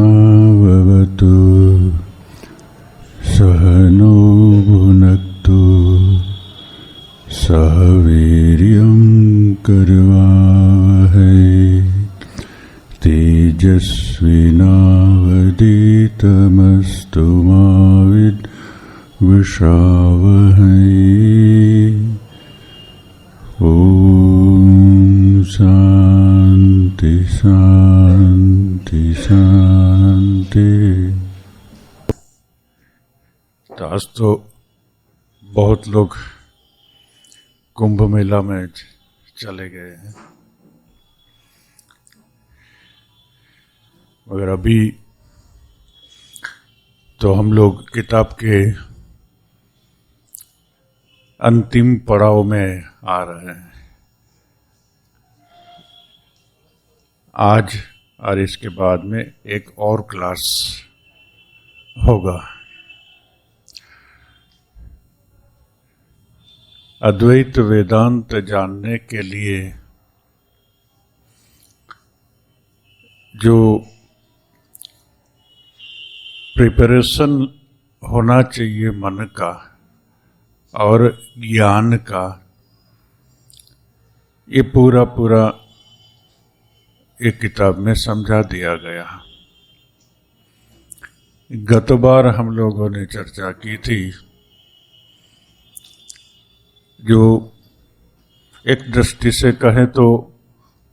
सहनाववतु सहनो भुनक्तु सह वीर्यं करवावहै तेजस्विनावधीतमस्तु मा विद्विषावहै। ओम शांति शांति शांति। आज तो बहुत लोग कुंभ मेला में चले गए हैं, मगर अभी तो हम लोग किताब के अंतिम पड़ाव में आ रहे हैं। आज और इसके बाद में एक और क्लास होगा। अद्वैत वेदांत जानने के लिए जो प्रिपरेशन होना चाहिए मन का और ज्ञान का, ये पूरा एक किताब में समझा दिया गया। गत बार हम लोगों ने चर्चा की थी, जो एक दृष्टि से कहें तो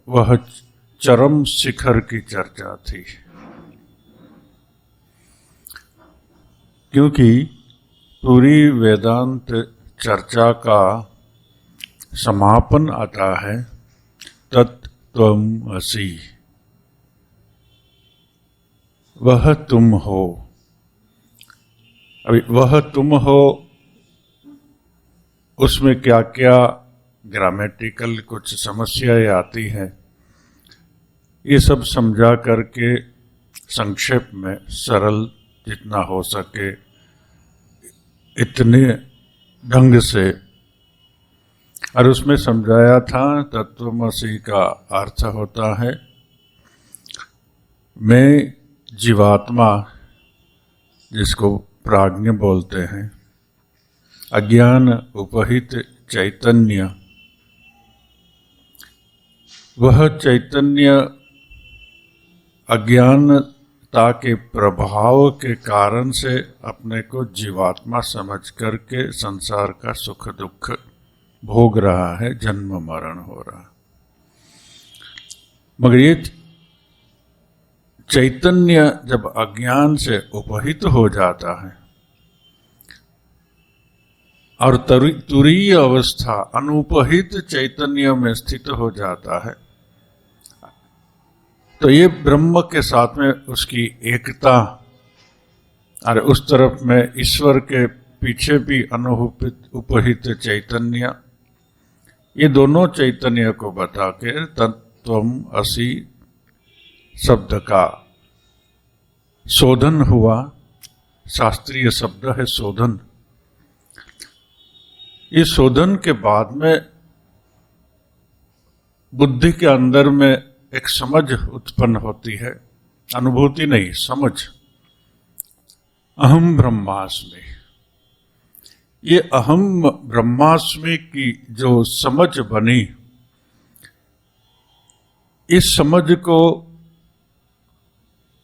वह चरम शिखर की चर्चा थी, क्योंकि पूरी वेदांत चर्चा का समापन आता है तत्त्वमसि, वह तुम हो। अभी वह तुम हो, उसमें क्या क्या ग्रामेटिकल कुछ समस्याएं आती हैं, ये सब समझा करके संक्षेप में सरल जितना हो सके इतने ढंग से, और उसमें समझाया था तत्त्वमसि का अर्थ होता है मैं जीवात्मा, जिसको प्राज्ञ बोलते हैं, अज्ञान उपहित चैतन्य, वह चैतन्य अज्ञानता के प्रभाव के कारण से अपने को जीवात्मा समझ करके संसार का सुख दुख भोग रहा है, जन्म मरण हो रहा। मगर ये चैतन्य जब अज्ञान से उपहित हो जाता है और तुरीय अवस्था अनुपहित चैतन्य में स्थित हो जाता है, तो ये ब्रह्म के साथ में उसकी एकता, और उस तरफ में ईश्वर के पीछे भी अनुपहित चैतन्य, ये दोनों चैतन्य को बता के तत्त्वमसि शब्द का शोधन हुआ। शास्त्रीय शब्द है शोधन। इस शोधन के बाद में बुद्धि के अंदर में एक समझ उत्पन्न होती है, अनुभूति नहीं, समझ। अहम ब्रह्मास्मि, ये अहम ब्रह्मास्मि की जो समझ बनी, इस समझ को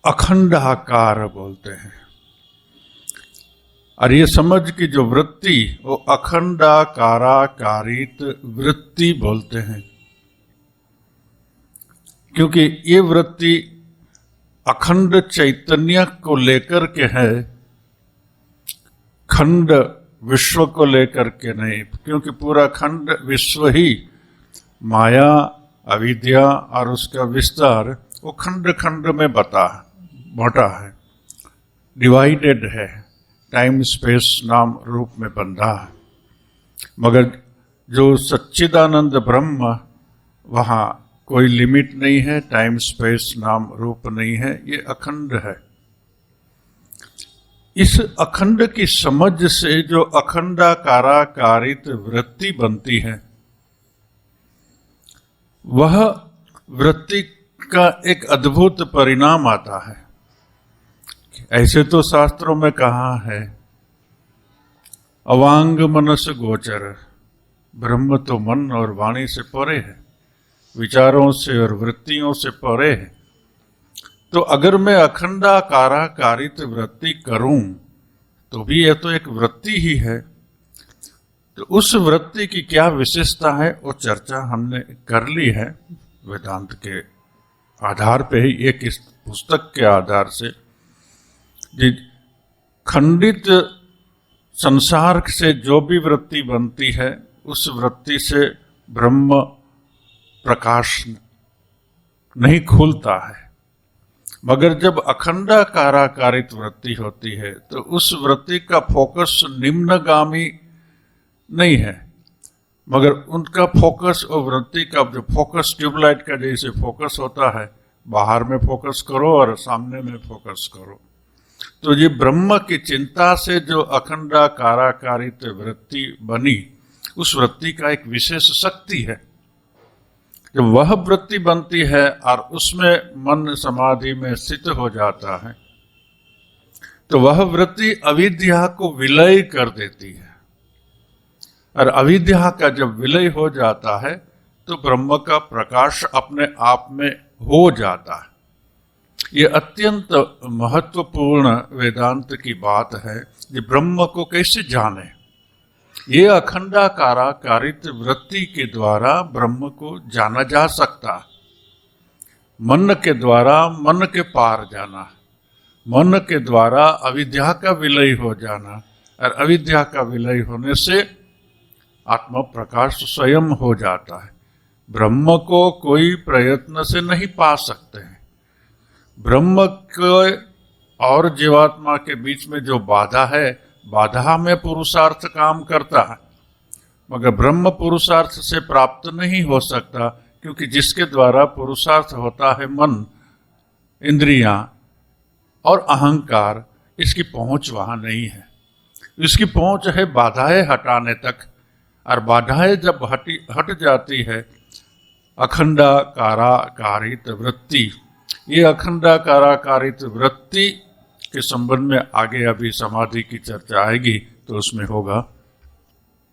अखंड आकार बोलते हैं, और ये समझ की जो वृत्ति वो अखंडाकाराकारित वृत्ति बोलते हैं, क्योंकि ये वृत्ति अखंड चैतन्य को लेकर के है, खंड विश्व को लेकर के नहीं, क्योंकि पूरा खंड विश्व ही माया अविद्या और उसका विस्तार वो खंड खंड में बांटा है, डिवाइडेड है, टाइम स्पेस नाम रूप में बंधा है। मगर जो सच्चिदानंद ब्रह्म, वहाँ कोई लिमिट नहीं है, टाइम स्पेस नाम रूप नहीं है, ये अखंड है। इस अखंड की समझ से जो अखंडाकाराकारित वृत्ति बनती है, वह वृत्ति का एक अद्भुत परिणाम आता है। ऐसे तो शास्त्रों में कहा है, अवांग मनस गोचर, ब्रह्म तो मन और वाणी से परे है, विचारों से और वृत्तियों से परे है। तो अगर मैं अखंडाकाराकारित वृत्ति करूं तो भी यह तो एक वृत्ति ही है। तो उस वृत्ति की क्या विशेषता है वो चर्चा हमने कर ली है वेदांत के आधार पे ही, एक इस पुस्तक के आधार से। खंडित संसार से जो भी वृत्ति बनती है उस वृत्ति से ब्रह्म प्रकाश नहीं खुलता है, मगर जब अखंडाकाराकारित वृत्ति होती है तो उस वृत्ति का फोकस निम्नगामी नहीं है, मगर उनका फोकस और वृत्ति का जो फोकस ट्यूबलाइट का जैसे फोकस होता है, बाहर में फोकस करो और सामने में फोकस करो। तो ये ब्रह्म की चिंता से जो अखंडाकाराकारित वृत्ति बनी, उस वृत्ति का एक विशेष शक्ति है। जब वह वृत्ति बनती है और उसमें मन समाधि में स्थित हो जाता है तो वह वृत्ति अविद्या को विलय कर देती है, और अविद्या का जब विलय हो जाता है तो ब्रह्म का प्रकाश अपने आप में हो जाता है। ये अत्यंत महत्वपूर्ण वेदांत की बात है कि ब्रह्म को कैसे जाने। ये अखंडाकाराकारित वृत्ति के द्वारा ब्रह्म को जाना जा सकता है। मन के द्वारा मन के पार जाना, मन के द्वारा अविद्या का विलय हो जाना, और अविद्या का विलय होने से आत्म प्रकाश स्वयं हो जाता है। ब्रह्म को कोई प्रयत्न से नहीं पा सकते हैं। ब्रह्म के और जीवात्मा के बीच में जो बाधा है, बाधा में पुरुषार्थ काम करता है, मगर ब्रह्म पुरुषार्थ से प्राप्त नहीं हो सकता, क्योंकि जिसके द्वारा पुरुषार्थ होता है मन, इंद्रियां और अहंकार, इसकी पहुंच वहां नहीं है। इसकी पहुंच है बाधाएं हटाने तक, और बाधाएं जब हट जाती है अखंडाकाराकारित वृत्ति, ये अखंडाकाराकारित वृत्ति के संबंध में आगे अभी समाधि की चर्चा आएगी तो उसमें होगा।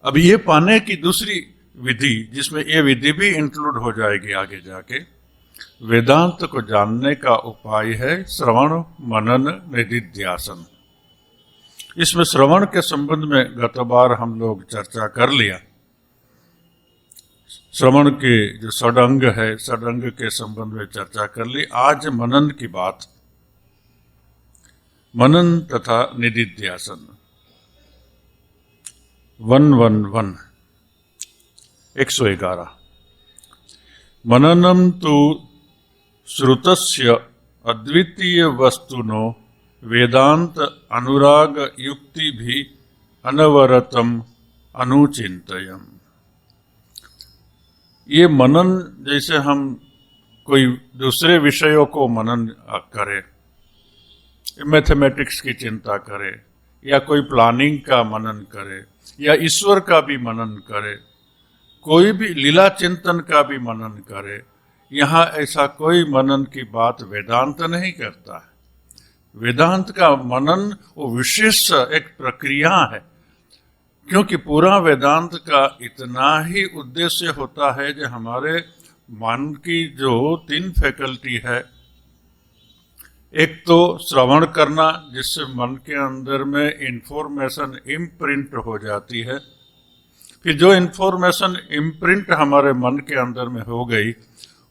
अब ये पाने की दूसरी विधि, जिसमें ये विधि भी इंक्लूड हो जाएगी आगे जाके, वेदांत को जानने का उपाय है श्रवण मनन निधिध्यासन। इसमें श्रवण के संबंध में गत बार हम लोग चर्चा कर लिया। श्रवण के जो षडंग है, षडंग के संबंध में चर्चा कर ली। आज मनन की बात, मनन तथा निधिध्यासन। 111 111। मननम तु श्रुतस्य अद्वितीय वस्तुनो वेदांत अनुराग युक्ति भी अनवरतम अनुचिंतयम। ये मनन, जैसे हम कोई दूसरे विषयों को मनन करें, मैथमेटिक्स की चिंता करे, या कोई प्लानिंग का मनन करे, या ईश्वर का भी मनन करे, कोई भी लीला चिंतन का भी मनन करे, यहाँ ऐसा कोई मनन की बात वेदांत नहीं करता है। वेदांत का मनन वो विशेष एक प्रक्रिया है, क्योंकि पूरा वेदांत का इतना ही उद्देश्य होता है कि हमारे मन की जो 3 फैकल्टी है, एक तो श्रवण करना, जिससे मन के अंदर में इंफॉर्मेशन इम्प्रिंट हो जाती है, फिर जो इंफॉर्मेशन इम्प्रिंट हमारे मन के अंदर में हो गई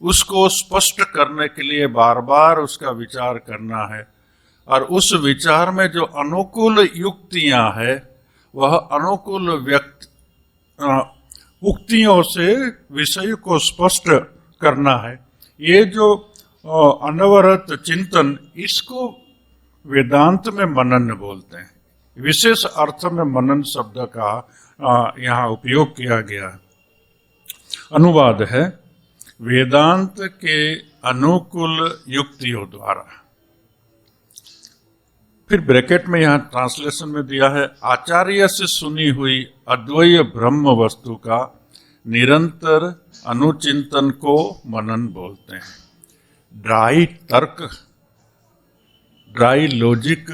उसको स्पष्ट करने के लिए बार बार उसका विचार करना है, और उस विचार में जो अनुकूल युक्तियां है वह अनुकूल उक्तियों से विषय को स्पष्ट करना है। ये जो अनवरत चिंतन, इसको वेदांत में मनन बोलते हैं। विशेष अर्थ में मनन शब्द का यहाँ उपयोग किया गया है। अनुवाद है वेदांत के अनुकूल युक्तियों द्वारा। फिर ब्रैकेट में यहाँ ट्रांसलेशन में दिया है, आचार्य से सुनी हुई अद्वैय ब्रह्म वस्तु का निरंतर अनुचिंतन को मनन बोलते हैं। ड्राई तर्क, ड्राई लॉजिक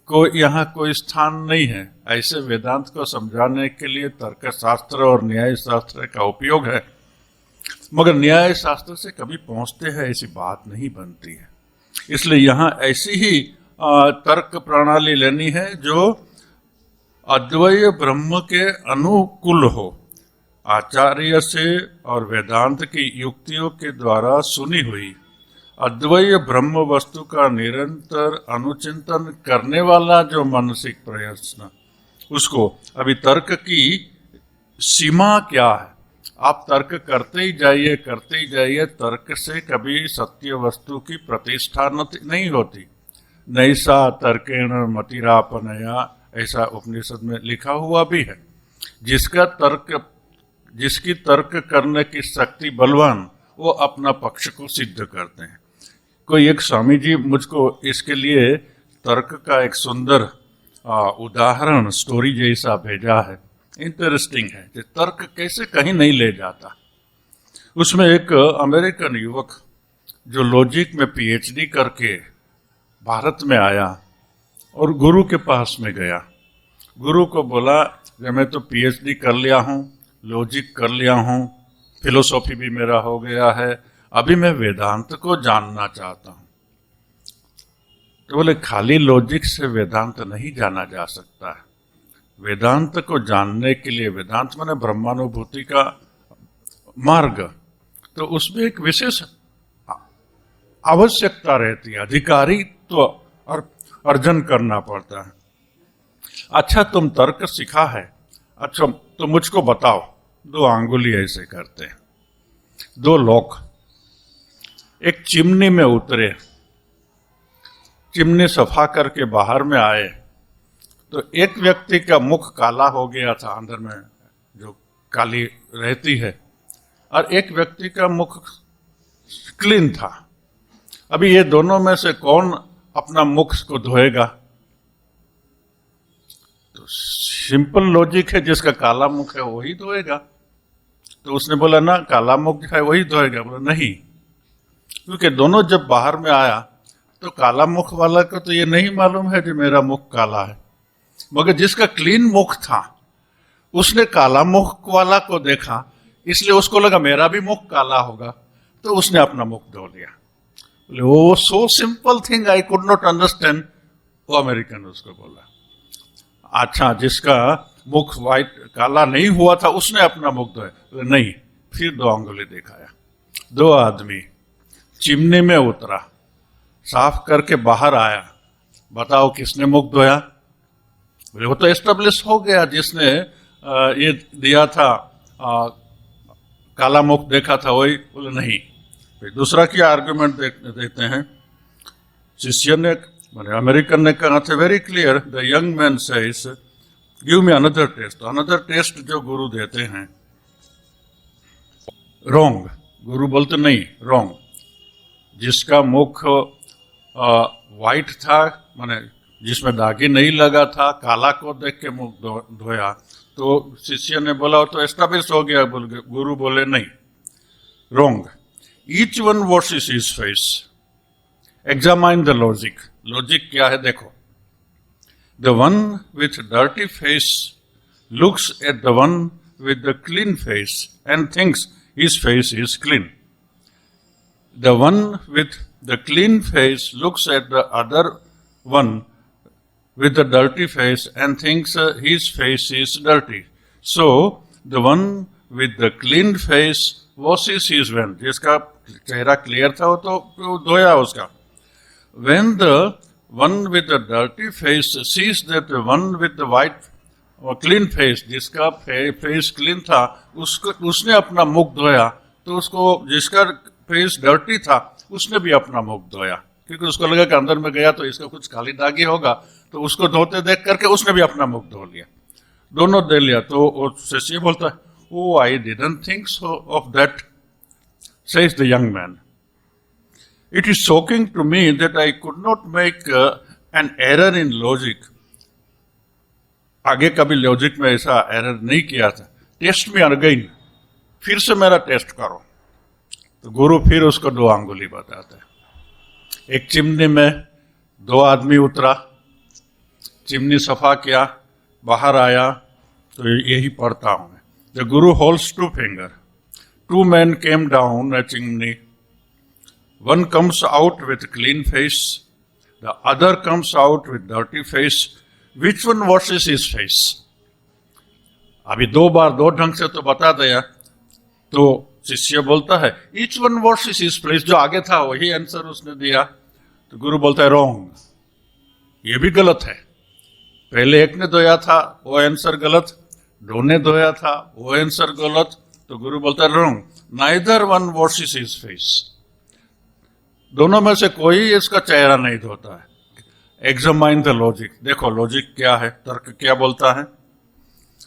को यहाँ कोई स्थान नहीं है। ऐसे वेदांत को समझाने के लिए तर्क शास्त्र और न्याय शास्त्र का उपयोग है, मगर न्याय शास्त्र से कभी पहुंचते हैं ऐसी बात नहीं बनती है। इसलिए यहाँ ऐसी ही तर्क प्रणाली लेनी है जो अद्वैय ब्रह्म के अनुकूल हो, आचार्य से और वेदांत की युक्तियों के द्वारा सुनी हुई अद्वैय ब्रह्म वस्तु का निरंतर अनुचिंतन करने वाला जो मानसिक प्रयत्न, उसको अभी तर्क की सीमा क्या है, आप तर्क करते ही जाइए, तर्क से कभी सत्य वस्तु की प्रतिष्ठा नहीं होती। नैसा तर्केण मतिरापनया, ऐसा उपनिषद में लिखा हुआ भी है। जिसकी तर्क करने की शक्ति बलवान, वो अपना पक्ष को सिद्ध करते हैं। कोई एक स्वामी जी मुझको इसके लिए तर्क का एक सुंदर उदाहरण स्टोरी जैसा भेजा है, इंटरेस्टिंग है कि तर्क कैसे कहीं नहीं ले जाता। उसमें एक अमेरिकन युवक जो लॉजिक में पीएचडी करके भारत में आया और गुरु के पास में गया। गुरु को बोला कि मैं तो पीएचडी कर लिया हूँ, लॉजिक कर लिया हूँ, फिलोसॉफी भी मेरा हो गया है, अभी मैं वेदांत को जानना चाहता हूँ। तो बोले खाली लॉजिक से वेदांत नहीं जाना जा सकता है। वेदांत को जानने के लिए, वेदांत माने ब्रह्मानुभूति का मार्ग, तो उसमें एक विशेष आवश्यकता रहती है, अधिकारित्व अर्जन करना पड़ता है। अच्छा तुम तर्क सीखा है, अच्छा तो मुझको बताओ। 2 आंगुली ऐसे करते हैं। 2 लोग एक चिमनी में उतरे, चिमनी सफा करके बाहर में आए तो एक व्यक्ति का मुख काला हो गया था, अंदर में जो काली रहती है, और एक व्यक्ति का मुख क्लीन था। अभी ये दोनों में से कौन अपना मुख को धोएगा? तो सिंपल लॉजिक है, जिसका काला मुख है वही धोएगा। तो उसने बोला ना, काला मुख है वही धोएगा। बोला नहीं, क्योंकि दोनों जब बाहर में आया तो काला मुख वाला को तो ये नहीं मालूम है कि मेरा मुख काला है, मगर जिसका क्लीन मुख था उसने काला मुख वाला को देखा, इसलिए उसको लगा मेरा भी मुख काला होगा, तो उसने अपना मुख धो लिया। बोले वो so simple thing I could not understand. वो अमेरिकन उसको बोला, अच्छा जिसका मुख वाइट काला नहीं हुआ था उसने अपना मुख धोया? बोले नहीं। फिर 2 अंगुली दिखाया। 2 आदमी चिमनी में उतरा, साफ करके बाहर आया, बताओ किसने मुख धोया? बोले वो तो एस्टेब्लिश हो गया, जिसने ये दिया था, काला मुख देखा था वही। बोले नहीं। फिर दूसरा क्या आर्गुमेंट देते हैं। शिष्य ने, मैंने अमेरिकन ने कहा था very clear, the young man says give me another test. Another test जो गुरु देते हैं, रॉन्ग। गुरु बोलते नहीं, रॉन्ग। जिसका मुख वाइट था, माने जिसमें दागी नहीं लगा था, काला को देख के मुख धोया, तो शिष्य ने बोला तो एस्टेब्लिश हो गया। गुरु बोले नहीं, wrong. Each one washes his face, examine the logic. Logic क्या है देखो। The one with dirty face looks at the one with the clean face and thinks his face is clean. The one with the clean face looks at the other one with the dirty face and thinks his face is dirty. So the one with the clean face washes his hand. जिसका चेहरा clear था वो तो धोया उसका। When the one with the dirty face sees that the one with the white or clean face, जिसका face clean था, उसने अपना मुख धोया, तो उसको जिसका फेस डर्टी था उसने भी अपना मुख धोया, क्योंकि उसको लगा कि अंदर में गया तो इसका कुछ काली दागी होगा, तो उसको धोते देख करके उसने भी अपना मुख धो लिया, दोनों दे लिया। तो वो शिष्य बोलता है, oh I didn't think so of that, says the young man. It is shocking to me that I could not make an error in logic, आगे कभी लॉजिक में ऐसा एरर नहीं किया था, टेस्ट मी अगेन, फिर से मेरा टेस्ट करो। तो गुरु फिर उसको 2 अंगुली बताता है। एक चिमनी में 2 आदमी उतरा, चिमनी सफा किया, बाहर आया, तो यही पढ़ता हूं मैं। The Guru holds 2 finger, 2 men came down a chimney, one comes out with clean face, the other comes out with dirty face, which one washes his face? अभी 2 बार 2 ढंग से तो बता दिया, तो शिष्य बोलता है each one washes his face, जो आगे था वही आंसर उसने दिया। तो गुरु बोलता है रॉन्ग, ये भी गलत है। पहले एक ने धोया था वो आंसर गलत, 2 ने धोया था वो आंसर गलत। तो गुरु बोलता है wrong, neither one washes his face, दोनों में से कोई इसका चेहरा नहीं धोता है। एग्जामाइन द लॉजिक, देखो लॉजिक क्या है, तर्क क्या बोलता है।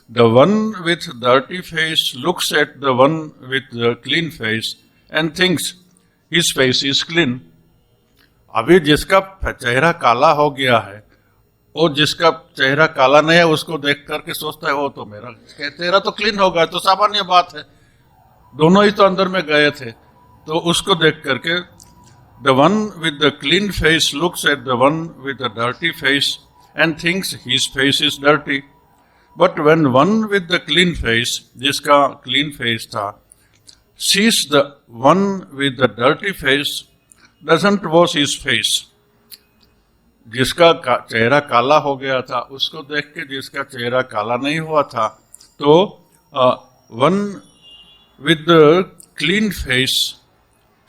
The one with dirty face looks at the one with the clean face and thinks his face is clean. अभी जिसका चेहरा काला हो गया है और जिसका चेहरा काला नहीं है उसको देख करके सोचता है वो तो मेरा चेहरा तो क्लीन होगा, तो सामान्य बात है, दोनों ही तो अंदर में गए थे। तो उसको देख करके the one with the clean face looks at the one with the dirty face and thinks his face is dirty, but when one with the clean face, जिसका क्लीन फेस था, sees the one with the dirty face doesn't wash his face, जिसका चेहरा काला हो गया था उसको देख के जिसका चेहरा काला नहीं हुआ था, तो one with the clean face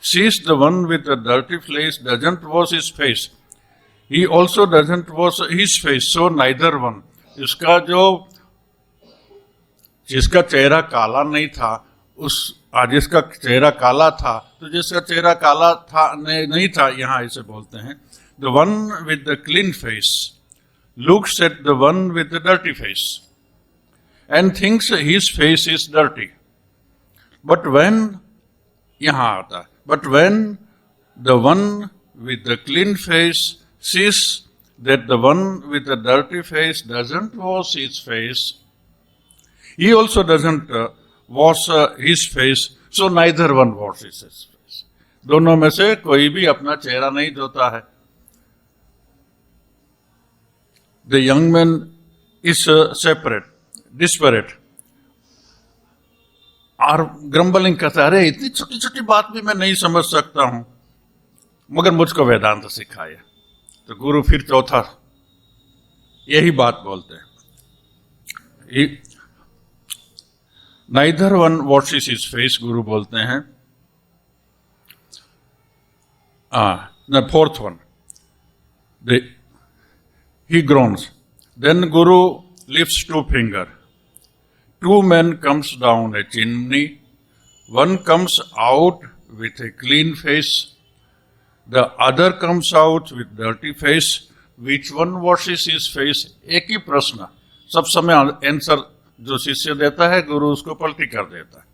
sees the one with the dirty face doesn't wash his face, he also doesn't wash his face, so neither one. इसका जिसका चेहरा काला नहीं था जिसका चेहरा काला था, तो जिसका चेहरा काला था नहीं था, यहाँ ऐसे बोलते हैं the one with the clean face looks at the one with the dirty face and thinks his face is dirty, but when यहाँ आता है, but when the one with the clean face sees that the one with the dirty face doesn't wash his face, he also doesn't wash his face, so neither one washes his face। दोनों में से कोई भी अपना चेहरा नहीं धोता है। The young man is desperate, और ग्रम्बलिंग कहता है अरे इतनी छोटी छोटी बात भी मैं नहीं समझ सकता हूं, मगर मुझको वेदांत सिखाया। तो गुरु फिर चौथा यही बात बोलते हैं, neither one washes his face, गुरु बोलते हैं। Fourth one, he groans. Then Guru lifts 2 fingers. 2 men comes down a chimney. One comes out with a clean face. The other comes out with dirty face. Which one washes his face? एक ही प्रश्न, सब समय answer जो शिष्य देता है गुरु उसको पलटी कर देता है।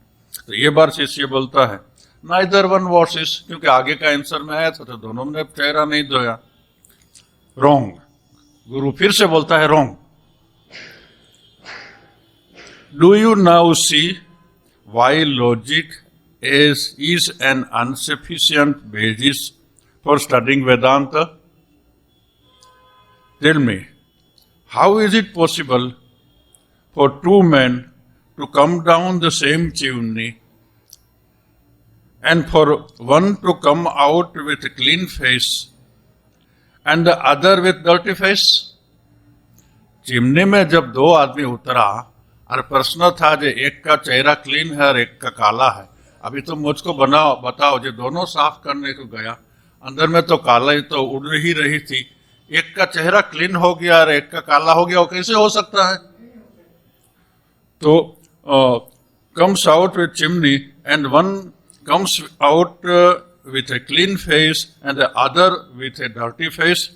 तो ये बार शिष्य बोलता है neither one washes, क्योंकि आगे का आंसर में आया था तो दोनों ने चेहरा नहीं धोया। रॉन्ग, गुरु फिर से बोलता है wrong. Do you now see why logic is an insufficient basis for studying Vedanta? Tell me, how is it possible for 2 men to come down the same chimney and for one to come out with a clean face and the other with dirty face? Chimney में जब 2 आदमी उतरा और प्रश्न था जो एक का चेहरा क्लीन है और एक का काला है, अभी तो मुझको बताओ जो दोनों साफ करने को गया, अंदर में तो काला ही तो उड़ ही रही थी, एक का चेहरा क्लीन हो गया और एक का काला हो गया, वो कैसे हो सकता है? तो comes out with chimney and one comes out with a clean face and the other with a dirty face.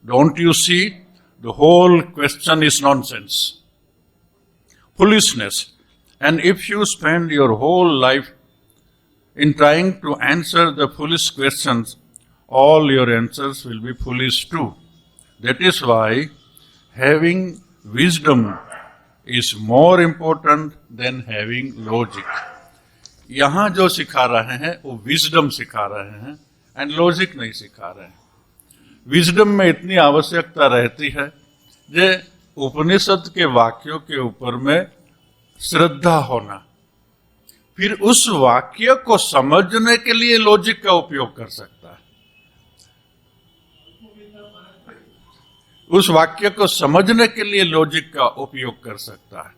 Don't you see? The whole question is nonsense, foolishness. And if you spend your whole life in trying to answer the foolish questions, all your answers will be foolish too. That is why having wisdom is more important than having logic. यहाँ जो सिखा रहे हैं वो wisdom सिखा रहे हैं and logic नहीं सिखा रहे हैं। विजडम में इतनी आवश्यकता रहती है जे उपनिषद के वाक्यों के ऊपर में श्रद्धा होना, फिर उस वाक्य को समझने के लिए लॉजिक का उपयोग कर सकता है। उस वाक्य को समझने के लिए लॉजिक का उपयोग कर सकता है।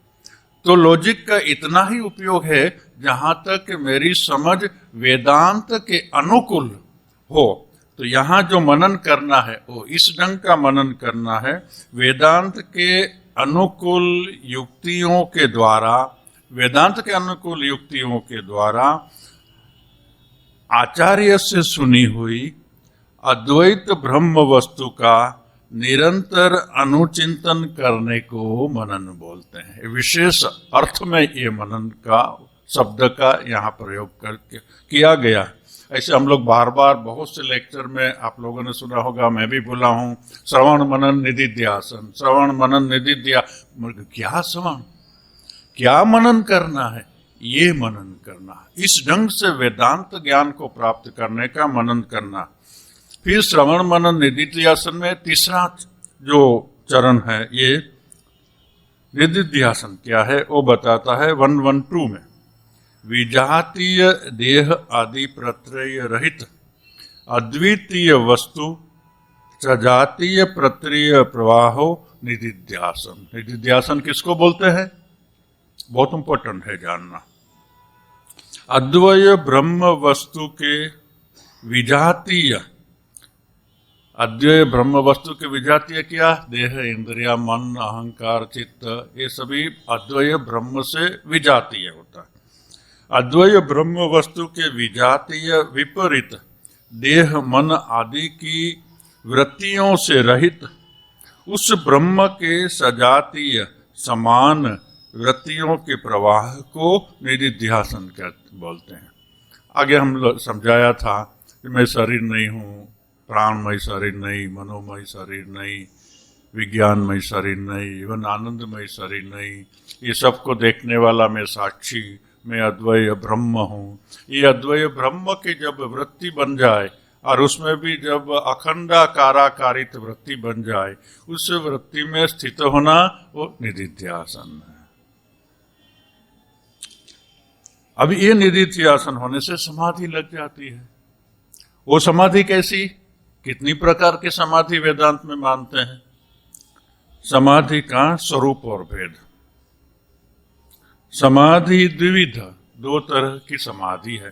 तो लॉजिक का इतना ही उपयोग है जहां तक मेरी समझ वेदांत के अनुकूल हो। तो यहाँ जो मनन करना है वो इस ढंग का मनन करना है, वेदांत के अनुकूल युक्तियों के द्वारा, वेदांत के अनुकूल युक्तियों के द्वारा आचार्य से सुनी हुई अद्वैत ब्रह्म वस्तु का निरंतर अनुचिंतन करने को मनन बोलते हैं। विशेष अर्थ में ये मनन का शब्द का यहाँ प्रयोग करके किया गया। ऐसे हम लोग बार बार बहुत से लेक्चर में आप लोगों ने सुना होगा, मैं भी बोला हूँ, श्रवण मनन निधिध्यासन, श्रवण मनन निधिध्यासन। क्या श्रवण, क्या मनन करना है? ये मनन करना, इस ढंग से वेदांत ज्ञान को प्राप्त करने का मनन करना। फिर श्रवण मनन निधिध्यासन में तीसरा जो चरण है, ये निधिध्यासन क्या है वो बताता है 112 में। विजातीय देह आदि प्रत्यय रहित अद्वितीय वस्तु सजातीय प्रत्यय प्रवाहो निधिध्यासन। निधिध्यासन किसको बोलते हैं? बहुत इंपॉर्टेंट है जानना। अद्वय ब्रह्म वस्तु के विजातीय, अद्वय ब्रह्म वस्तु के विजातीय क्या? देह, इंद्रिया, मन, अहंकार, चित्त, ये सभी अद्वय ब्रह्म से विजातीय होता है। अद्वय ब्रह्म वस्तु के विजातीय विपरीत देह, मन आदि की वृत्तियों से रहित उस ब्रह्म के सजातीय समान वृत्तियों के प्रवाह को निधिध्यासन बोलते हैं। आगे हम लोग समझाया था कि मैं शरीर नहीं हूँ, प्राणमय शरीर नहीं, मनोमय शरीर नहीं, विज्ञानमय शरीर नहीं, इवन आनंदमय शरीर नहीं, ये सबको देखने वाला मैं साक्षी, मैं अद्वय ब्रह्म हूँ। ये अद्वय ब्रह्म की जब वृत्ति बन जाए और उसमें भी जब अखंडाकाराकारित वृत्ति बन जाए, उस वृत्ति में स्थित होना वो निधिध्यासन है। अब ये निधिध्यासन होने से समाधि लग जाती है। वो समाधि कैसी? कितनी प्रकार की समाधि वेदांत में मानते हैं। समाधि का स्वरूप और भेद। समाधि द्विविध, दो तरह की समाधि है।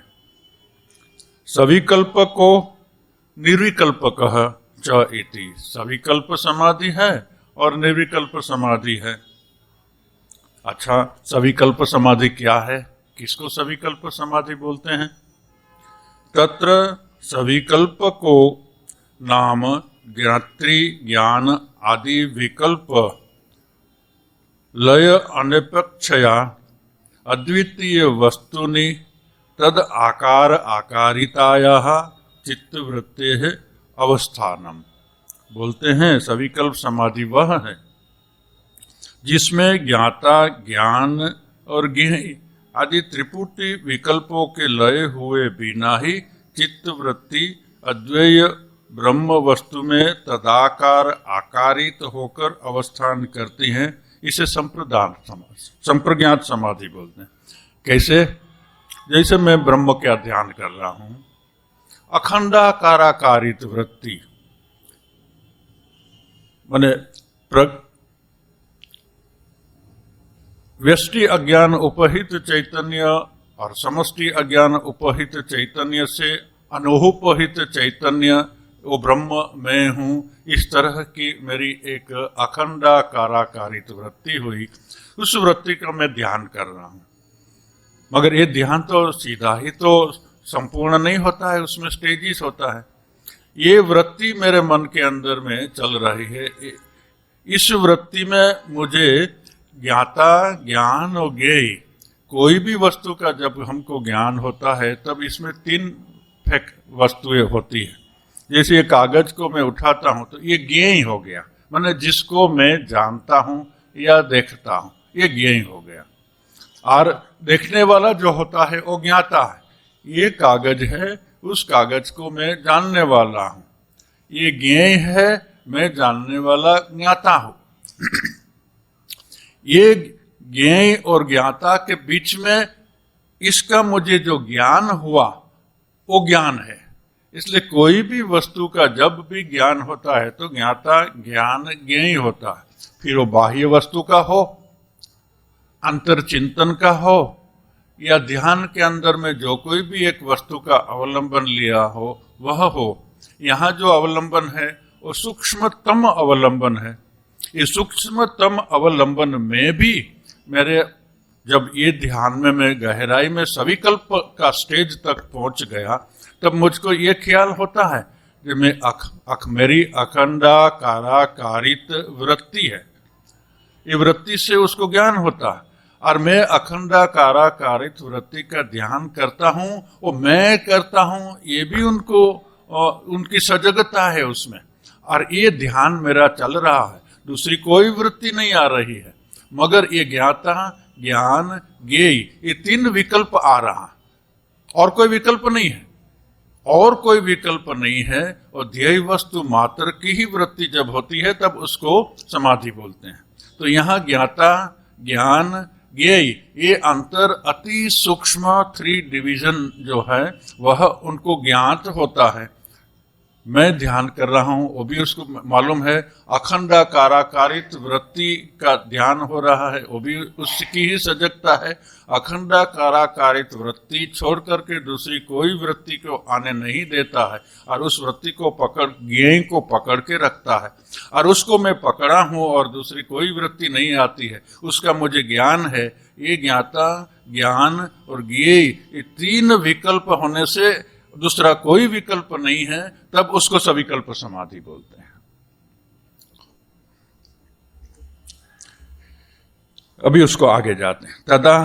सविकल्पको निर्विकल्पकः च इति। सविकल्प समाधि है और निर्विकल्प समाधि है। अच्छा, सविकल्प समाधि क्या है? किसको सविकल्प समाधि बोलते हैं? तत्र सविकल्प को नाम ज्ञात्री ज्ञान आदि विकल्प लय अनपेक्षया अद्वितीय वस्तुनि तद आकार आकारितायाः चित्तवृत्तेः अवस्थानम। बोलते हैं सविकल्प समाधि वह है जिसमें ज्ञाता, ज्ञान और ज्ञेय आदि त्रिपुटी विकल्पों के लय हुए बिना ही चित्तवृत्ति अद्वैय ब्रह्म वस्तु में तदाकार आकारित होकर अवस्थान करती हैं। इसे संप्रज्ञात समाधि बोलते हैं। कैसे? जैसे मैं ब्रह्म का ध्यान कर रहा हूं, अखंडाकाराकारित वृत्ति माने व्यष्टि अज्ञान उपहित चैतन्य और समष्टि अज्ञान उपहित चैतन्य से अनुपहित चैतन्य वो ब्रह्म मैं हूँ, इस तरह की मेरी एक अखंडाकाराकारित वृत्ति हुई। उस वृत्ति का मैं ध्यान कर रहा हूँ। मगर ये ध्यान तो सीधा ही तो संपूर्ण नहीं होता है, उसमें स्टेजेस होता है। ये वृत्ति मेरे मन के अंदर में चल रही है। इस वृत्ति में मुझे ज्ञाता, ज्ञान और ज्ञेय, कोई भी वस्तु का जब हमको ज्ञान होता है तब इसमें तीन वस्तुएं होती है। जैसे ये कागज को मैं उठाता हूं तो ये ज्ञेय हो गया, माने जिसको मैं जानता हूं या देखता हूं, ये ज्ञेय हो गया। और देखने वाला जो होता है वो ज्ञाता है। ये कागज है, उस कागज को मैं जानने वाला हूं। ये ज्ञेय है, मैं जानने वाला ज्ञाता हूं। ये ज्ञेय और ज्ञाता के बीच में इसका मुझे जो ज्ञान हुआ वो ज्ञान है। इसलिए कोई भी वस्तु का जब भी ज्ञान होता है तो ज्ञाता ज्ञान ज्ञेय होता है। फिर वो बाह्य वस्तु का हो, अंतर चिंतन का हो, या ध्यान के अंदर में जो कोई भी एक वस्तु का अवलंबन लिया हो वह हो। यहाँ जो अवलंबन है वो सूक्ष्मतम अवलंबन है। इस सूक्ष्मतम अवलंबन में भी मेरे जब ये ध्यान में मैं गहराई में सविकल्प का स्टेज तक पहुंच गया तब मुझको ये ख्याल होता है कि मैं मेरी अखंडाकारित वृत्ति है। ये वृत्ति से उसको ज्ञान होता है और मैं अखंडाकारित वृत्ति का ध्यान करता हूँ, वो मैं करता हूँ, ये भी उनको उनकी सजगता है उसमें। और ये ध्यान मेरा चल रहा है, दूसरी कोई वृत्ति नहीं आ रही है, मगर ये ज्ञाता ज्ञान ज्ञेय ये तीन विकल्प आ रहा, और कोई विकल्प नहीं है, और कोई विकल्प नहीं है। और ध्येय वस्तु मात्र की ही वृत्ति जब होती है तब उसको समाधि बोलते हैं। तो यहाँ ज्ञाता ज्ञान ज्ञेय ये अंतर अति सूक्ष्म 3 डिवीजन जो है वह उनको ज्ञात होता है। मैं ध्यान कर रहा हूं, वो भी उसको मालूम है। अखंडाकारित वृत्ति का ध्यान हो रहा है, वो भी उसकी ही सजगता है। अखंडाकारित वृत्ति छोड़ करके दूसरी कोई वृत्ति को आने नहीं देता है और उस वृत्ति को पकड़ ज्ञेय को पकड़ के रखता है। और उसको मैं पकड़ा हूं और दूसरी कोई वृत्ति नहीं आती है, उसका मुझे ज्ञान है। ये ज्ञाता ज्ञान और ज्ञेय ये 3 विकल्प होने से दूसरा कोई विकल्प नहीं है, तब उसको सविकल्प समाधि बोलते हैं। अभी उसको आगे जाते हैं। तदा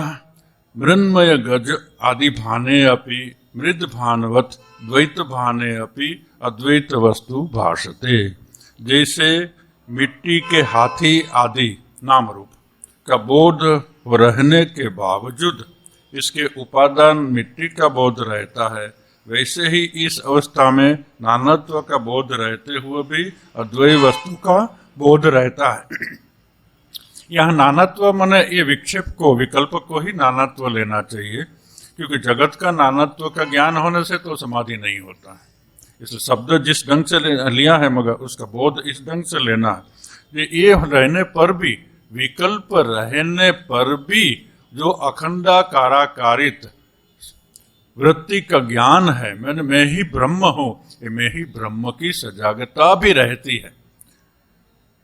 मृन्मय गज आदि भाने अपि मृद भानवत द्वैत भाने अपि अद्वैत वस्तु भाषते। जैसे मिट्टी के हाथी आदि नाम रूप का बोध रहने के बावजूद इसके उपादान मिट्टी का बोध रहता है, वैसे ही इस अवस्था में नानत्व का बोध रहते हुए भी अद्वैत वस्तु का बोध रहता है। यह नानत्व माने ये विक्षेप को, विकल्प को ही नानत्व लेना चाहिए, क्योंकि जगत का नानत्व का ज्ञान होने से तो समाधि नहीं होता है। इसलिए शब्द जिस ढंग से लिया है मगर उसका बोध इस ढंग से लेना है। ये रहने पर भी, विकल्प रहने पर भी जो अखंडाकारित वृत्ति का ज्ञान है, मैं ही ब्रह्म हूं, ये मैं ही ब्रह्म की सजागता भी रहती है।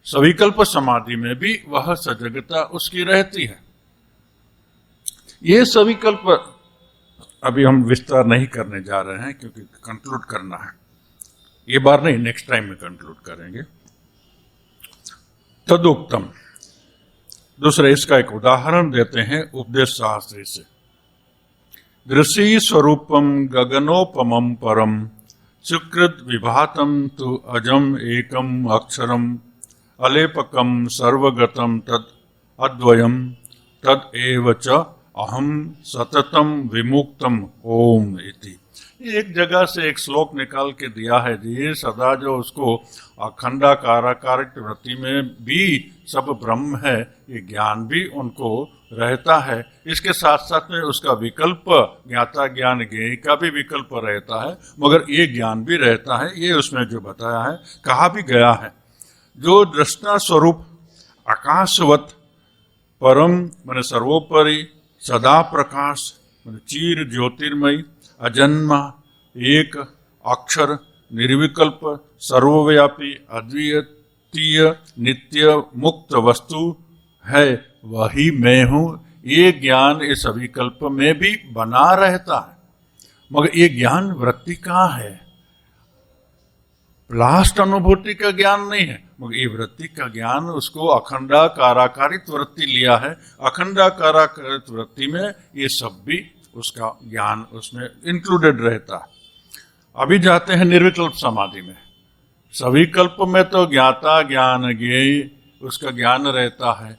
सविकल्प समाधि में भी वह सजगता उसकी रहती है। ये सविकल्प अभी हम विस्तार नहीं करने जा रहे हैं क्योंकि कंक्लूड करना है, ये बार नहीं, नेक्स्ट टाइम में कंक्लूड करेंगे। तदुक्तम, दूसरे इसका एक उदाहरण देते हैं उपदेश शास्त्री से। दृश्य स्वरूपम गगनोपमं परम सुकृत विभातम तु अजम एकम अक्षरम अलेपकम सर्वगतम तद अद्वयम तद एव च अहम सततम विमुक्तम ओम इति। एक जगह से एक श्लोक निकाल के दिया है। ये सदा जो उसको अखंडाकारित वृत्ति में भी सब ब्रह्म है, ये ज्ञान भी उनको रहता है। इसके साथ साथ में उसका विकल्प ज्ञाता ज्ञान ज्ञेय का भी विकल्प रहता है, मगर ये ज्ञान भी रहता है। ये उसमें जो बताया है, कहा भी गया है, जो दृष्टा स्वरूप आकाशवत परम माने सर्वोपरि सदा प्रकाश माने चीर ज्योतिर्मय अजन्मा एक अक्षर निर्विकल्प सर्वव्यापी अद्वितीय नित्य मुक्त वस्तु है, वही मैं हूं। ये ज्ञान इस अविकल्प में भी बना रहता है, मगर ये ज्ञान वृत्ति का है, लास्ट अनुभूति का ज्ञान नहीं है, मगर ये वृत्ति का ज्ञान उसको अखंडाकारित वृत्ति लिया है। अखंडाकारित वृत्ति में ये सब भी उसका ज्ञान उसमें इंक्लूडेड रहता है। अभी जाते हैं निर्विकल्प समाधि में। सविकल्प में तो ज्ञाता ज्ञान ज्ञेय उसका ज्ञान रहता है,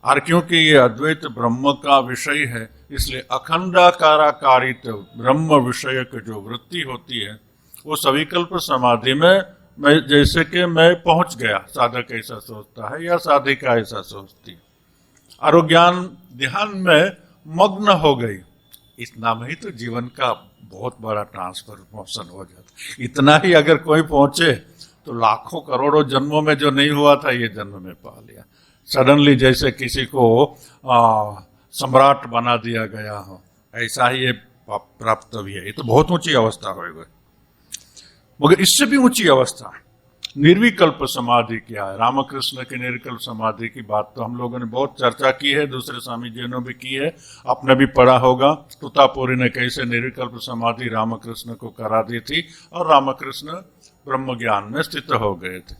और क्योंकि ये अद्वैत ब्रह्म का विषय है इसलिए अखंडाकाराकारित ब्रह्म विषयक जो वृत्ति होती है वो सविकल्प समाधि में मैं जैसे कि मैं पहुंच गया, साधक ऐसा सोचता है या साधिका ऐसा सोचती है, और वो ज्ञान ध्यान में मग्न हो गई। इतना में ही तो जीवन का बहुत बड़ा ट्रांसफॉर्मेशन हो जाता। इतना ही अगर कोई पहुंचे तो लाखों करोड़ों जन्मों में जो नहीं हुआ था ये जन्म में पा लिया। सडनली जैसे किसी को सम्राट बना दिया गया हो, ऐसा ही ये प्राप्त भी है। ये तो बहुत ऊंची अवस्था होगी, मगर इससे भी ऊंची अवस्था निर्विकल्प समाधि क्या है। रामकृष्ण की निर्विकल्प समाधि की बात तो हम लोगों ने बहुत चर्चा की है, दूसरे स्वामी जी ने भी की है, आपने भी पढ़ा होगा। तुतापुरी ने कैसे निर्विकल्प समाधि रामकृष्ण को करा दी थी और रामकृष्ण ब्रह्म ज्ञान में स्थित हो गए थे।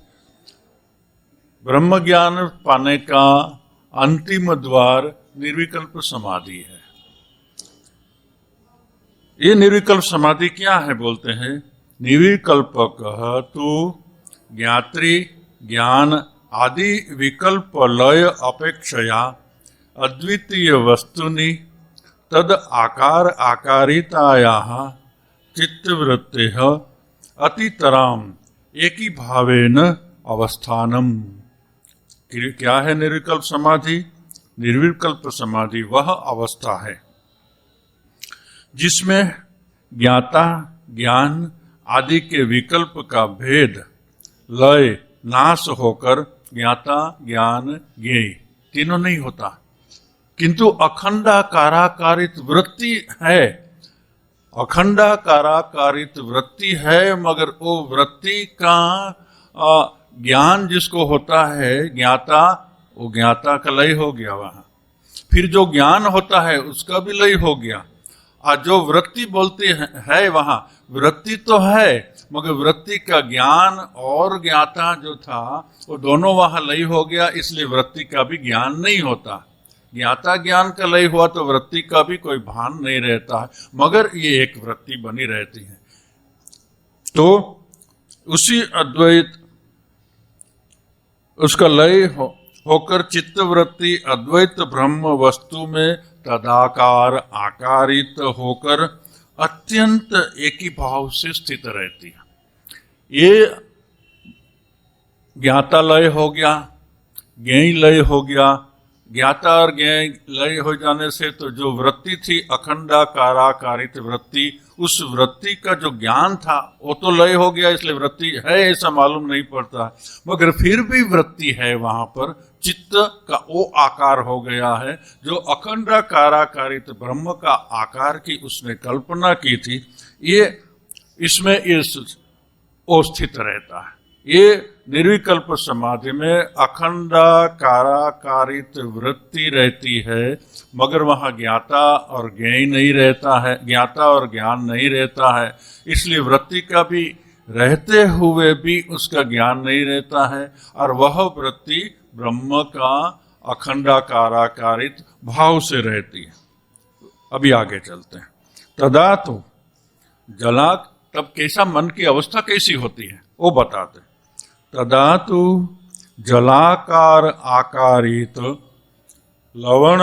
ब्रह्म ज्ञान पाने का अंतिम द्वार निर्विकल्प समाधि है। ये निर्विकल्प समाधि क्या है बोलते हैं, निर्विकल्पक तु ज्ञात्री ज्ञान आदि विकल्प लय अपेक्षया अद्वितीय वस्तुनि तद आकार आकारितायाः चित्तवृत्तेः अतितराम एकी भावेन अवस्थानम। क्या है निर्विकल्प समाधि? निर्विकल्प समाधि वह अवस्था है जिसमें ज्ञाता ज्ञान आदि के विकल्प का भेद लय नाश होकर ज्ञाता ज्ञान ज्ञेय तीनों नहीं होता, किंतु अखंडाकाराकारित वृत्ति है। अखंडाकाराकारित वृत्ति है, मगर वो वृत्ति का ज्ञान जिसको होता है ज्ञाता, वो ज्ञाता का लय हो गया वहां। फिर जो ज्ञान होता है उसका भी लय हो गया, और जो वृत्ति बोलते है वहां वृत्ति तो है, मगर वृत्ति का ज्ञान और ज्ञाता जो था वो दोनों वहां लय हो गया, इसलिए वृत्ति का भी ज्ञान नहीं होता। ज्ञाता ज्ञान का लय हुआ तो वृत्ति का भी कोई भान नहीं रहता है, मगर ये एक वृत्ति बनी रहती है। तो उसी अद्वैत उसका लय होकर चित्तवृत्ति अद्वैत ब्रह्म वस्तु में तदाकार आकारित होकर अत्यंत एक ही भाव से स्थित रहती है। ये ज्ञाता लय हो गया, ज्ञेय लय हो गया। ज्ञाता और ज्ञेय लय हो जाने से तो जो वृत्ति थी अखंडाकाराकारित वृत्ति, उस वृत्ति का जो ज्ञान था वो तो लय हो गया, इसलिए वृत्ति है ऐसा मालूम नहीं पड़ता, मगर फिर भी वृत्ति है वहां पर। चित्त का वो आकार हो गया है जो अखंडाकाराकारित ब्रह्म का आकार की उसने कल्पना की थी, ये इसमें वो स्थित रहता है। ये निर्विकल्प समाधि में अखंडाकाराकारित वृत्ति रहती है, मगर वहाँ ज्ञाता और ज्ञेय नहीं रहता है, ज्ञाता और ज्ञान नहीं रहता है, इसलिए वृत्ति का भी रहते हुए भी उसका ज्ञान नहीं रहता है, और वह वृत्ति ब्रह्म का अखंडाकाराकारित भाव से रहती है। अभी आगे चलते हैं। तदा तो जला, तब कैसा मन की अवस्था कैसी होती है वो बताते। तदा तो जलाकार आकारित लवण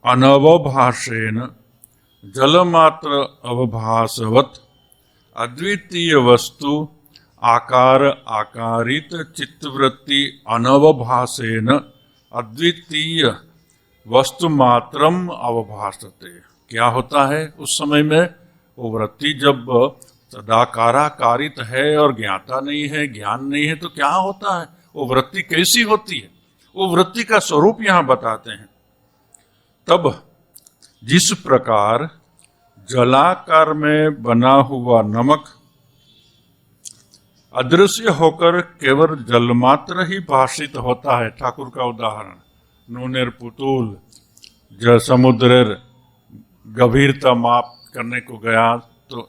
अनवभाषेन जलमात्र अवभासवत अद्वितीय वस्तु आकार आकारित चित्तवृत्ति अनवभासेन अद्वितीय वस्तु मात्रम अवभासते। क्या होता है उस समय में? वो वृत्ति जब सदाकाराकारित है और ज्ञाता नहीं है, ज्ञान नहीं है, तो क्या होता है? वो वृत्ति कैसी होती है? वो वृत्ति का स्वरूप यहां बताते हैं। तब जिस प्रकार जलाकार में बना हुआ नमक अदृश्य होकर केवल जलमात्र ही भाषित होता है। ठाकुर का उदाहरण, नूनेर पुतुल जो समुद्र गंभीरता माप करने को गया तो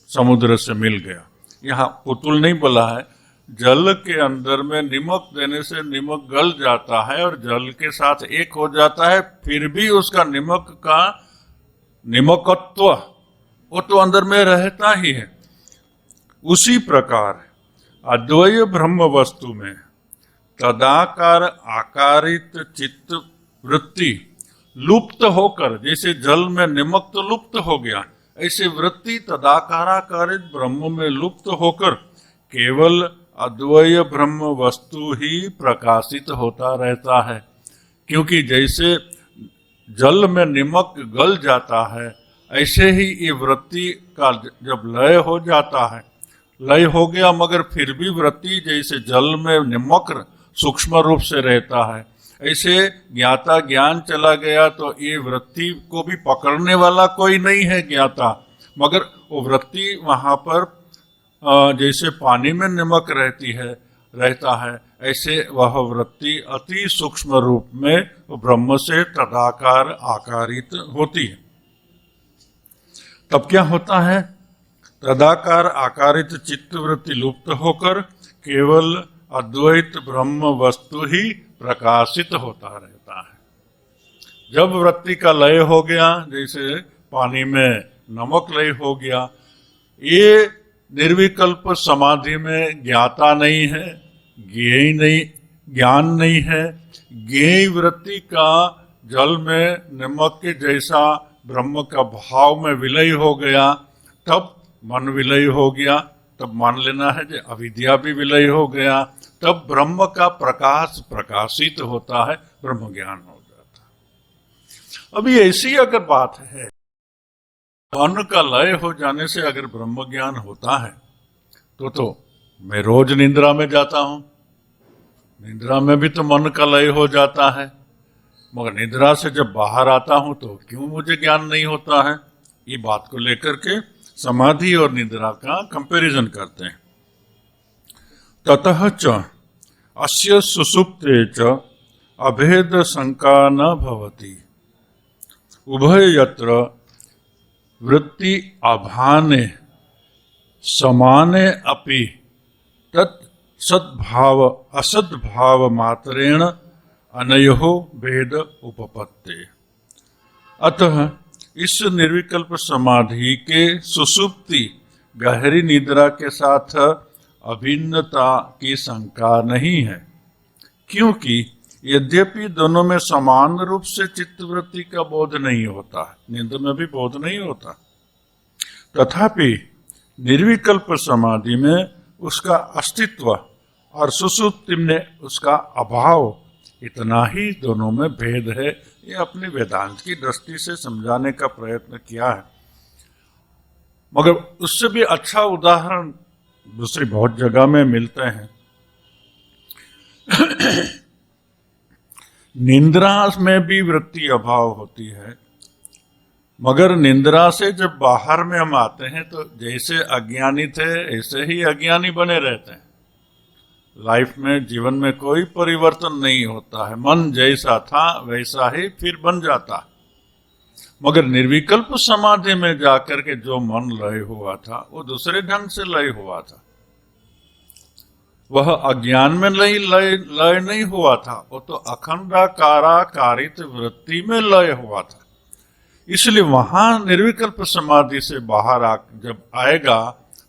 समुद्र से मिल गया। यहाँ पुतुल नहीं बोला है, जल के अंदर में नमक देने से नमक गल जाता है और जल के साथ एक हो जाता है, फिर भी उसका नमक का निमकत्व वो तो अंदर में रहता ही है। उसी प्रकार अद्वय ब्रह्म वस्तु में तदाकार आकारित चित्त वृत्ति लुप्त होकर, जैसे जल में नमक तो लुप्त हो गया, ऐसे वृत्ति तदाकाराकारित ब्रह्म में लुप्त होकर केवल अद्वय ब्रह्म वस्तु ही प्रकाशित होता रहता है। क्योंकि जैसे जल में नमक गल जाता है, ऐसे ही ये वृत्ति का जब लय हो जाता है, लय हो गया मगर फिर भी वृत्ति जैसे जल में नमक सूक्ष्म रूप से रहता है, ऐसे ज्ञाता ज्ञान चला गया तो ये वृत्ति को भी पकड़ने वाला कोई नहीं है ज्ञाता, मगर वो वृत्ति वहाँ पर जैसे पानी में नमक रहता है, ऐसे वह वृत्ति अति सूक्ष्म रूप में ब्रह्म से तदाकार आकारित होती है। तब क्या होता है? तदाकार आकारित चित्त वृत्ति लुप्त होकर केवल अद्वैत ब्रह्म वस्तु ही प्रकाशित होता रहता है। जब वृत्ति का लय हो गया, जैसे पानी में नमक लय हो गया, ये निर्विकल्प समाधि में ज्ञाता नहीं है, ज्ञेय नहीं, ज्ञान नहीं है। ज्ञेय वृत्ति का जल में नमक के जैसा ब्रह्म का भाव में विलय हो गया, तब मन विलय हो गया, तब मान लेना है कि अविद्या भी विलय हो गया, तब ब्रह्म का प्रकाश प्रकाशित होता है, ब्रह्म ज्ञान हो जाता है। अभी ऐसी अगर बात है, मन का लय हो जाने से अगर ब्रह्म ज्ञान होता है तो मैं रोज निद्रा में जाता हूं, निद्रा में भी तो मन का लय हो जाता है, मगर निद्रा से जब बाहर आता हूं तो क्यों मुझे ज्ञान नहीं होता है? ये बात को लेकर के समाधि और निद्रा का कंपैरिजन करते हैं। ततः च अस्य सुसुप्ते च अभेद शंका न भवति, उभयत्र वृत्ति अभाने समाने अपि तत् सद्भाव असद्भाव मात्रेण अनयोः भेद उपपत्ते। अतः इस निर्विकल्प समाधि के सुसुप्ति गहरी निद्रा के साथ अभिन्नता की शंका नहीं है, क्योंकि यद्यपि दोनों में समान रूप से चित्तवृत्ति का बोध नहीं होता, नींद में भी बोध नहीं होता, तथापि निर्विकल्प समाधि में उसका अस्तित्व और सुसुप्ति में उसका अभाव, इतना ही दोनों में भेद है। ये अपनी वेदांत की दृष्टि से समझाने का प्रयत्न किया है, मगर उससे भी अच्छा उदाहरण दूसरी बहुत जगह में मिलते हैं। निंद्रा में भी वृत्ति अभाव होती है, मगर निंद्रा से जब बाहर में हम आते हैं तो जैसे अज्ञानी थे ऐसे ही अज्ञानी बने रहते हैं। लाइफ में, जीवन में कोई परिवर्तन नहीं होता है, मन जैसा था वैसा ही फिर बन जाता है। मगर निर्विकल्प समाधि में जाकर के जो मन लय हुआ था वो दूसरे ढंग से लय हुआ था, वह अज्ञान में लय नहीं हुआ था, वो तो अखंडाकाराकारित वृत्ति में लय हुआ था। इसलिए वहां निर्विकल्प समाधि से बाहर जब आएगा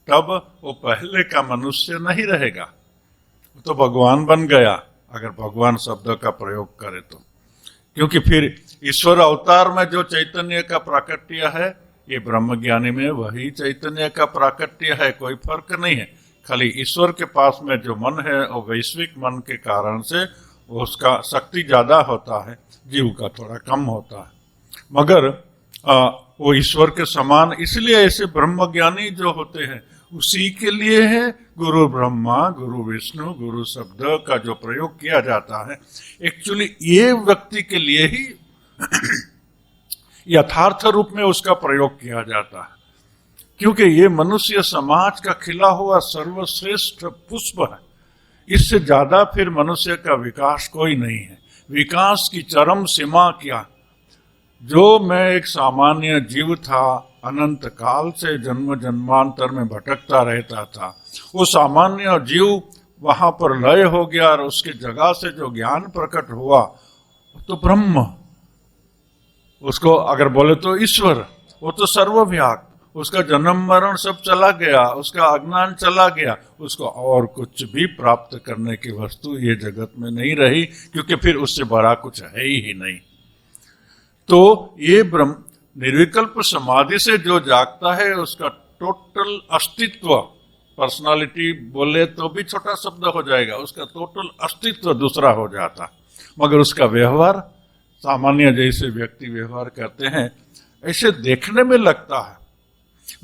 तब वो पहले का मनुष्य नहीं रहेगा, वो तो भगवान बन गया, अगर भगवान शब्द का प्रयोग करे तो। क्योंकि फिर ईश्वर अवतार में जो चैतन्य का प्राकट्य है, ये ब्रह्मज्ञानी में वही चैतन्य का प्राकट्य है, कोई फर्क नहीं है। खाली ईश्वर के पास में जो मन है वो वैश्विक मन के कारण से उसका शक्ति ज्यादा होता है, जीव का थोड़ा कम होता है, मगर वो ईश्वर के समान। इसलिए ऐसे ब्रह्मज्ञानी जो होते हैं उसी के लिए है गुरु ब्रह्मा गुरु विष्णु गुरु शब्द का जो प्रयोग किया जाता है, एक्चुअली ये व्यक्ति के लिए ही यथार्थ रूप में उसका प्रयोग किया जाता है। क्योंकि ये मनुष्य समाज का खिला हुआ सर्वश्रेष्ठ पुष्प है, इससे ज्यादा फिर मनुष्य का विकास कोई नहीं है। विकास की चरम सीमा क्या? जो मैं एक सामान्य जीव था, अनंत काल से जन्म जन्मांतर में भटकता रहता था, वो सामान्य जीव वहां पर लय हो गया और उसकी जगह से जो ज्ञान प्रकट हुआ तो ब्रह्म, उसको अगर बोले तो ईश्वर, वो तो सर्वव्यापक, उसका जन्म मरण सब चला गया, उसका अज्ञान चला गया, उसको और कुछ भी प्राप्त करने की वस्तु ये जगत में नहीं रही, क्योंकि फिर उससे बड़ा कुछ है ही नहीं। तो ये ब्रह्म निर्विकल्प समाधि से जो जागता है उसका टोटल अस्तित्व, पर्सनालिटी बोले तो भी छोटा शब्द हो जाएगा, उसका टोटल अस्तित्व दूसरा हो जाता। मगर उसका व्यवहार सामान्य जैसे व्यक्ति व्यवहार करते हैं ऐसे देखने में लगता है,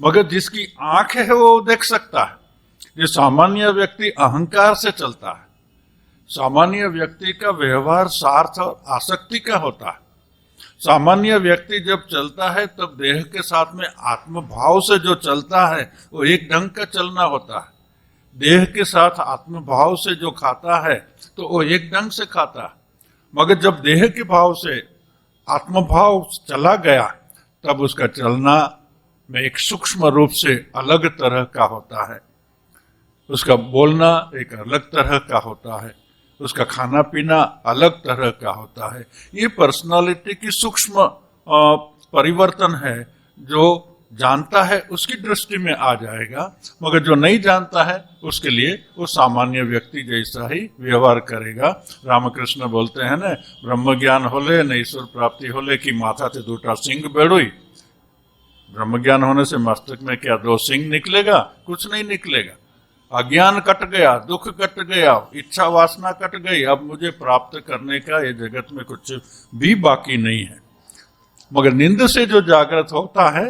मगर जिसकी आंख है वो देख सकता है। जो सामान्य व्यक्ति अहंकार से चलता है, सामान्य व्यक्ति का व्यवहार स्वार्थ और आसक्ति का होता है। सामान्य व्यक्ति जब चलता है तब देह के साथ में आत्मभाव से जो चलता है वो एक ढंग का चलना होता है। देह के साथ आत्मभाव से जो खाता है तो वो एक ढंग से खाता है। मगर जब देह के भाव से आत्मभाव चला गया तब उसका चलना में एक सूक्ष्म रूप से अलग तरह का होता है, उसका बोलना एक अलग तरह का होता है, उसका खाना पीना अलग तरह का होता है। ये पर्सनालिटी की सूक्ष्म परिवर्तन है। जो जानता है उसकी दृष्टि में आ जाएगा, मगर जो नहीं जानता है उसके लिए वो सामान्य व्यक्ति जैसा ही व्यवहार करेगा। रामकृष्ण बोलते हैं ना, ब्रह्म ज्ञान होले न ईश्वर प्राप्ति होले कि माथा से दूटा सिंह बेड़ुई। ब्रह्म ज्ञान होने से मस्तक में क्या दो सिंह निकलेगा? कुछ नहीं निकलेगा। अज्ञान कट गया, दुख कट गया, इच्छा वासना कट गई, अब मुझे प्राप्त करने का ये जगत में कुछ भी बाकी नहीं है। मगर नींद से जो जागृत होता है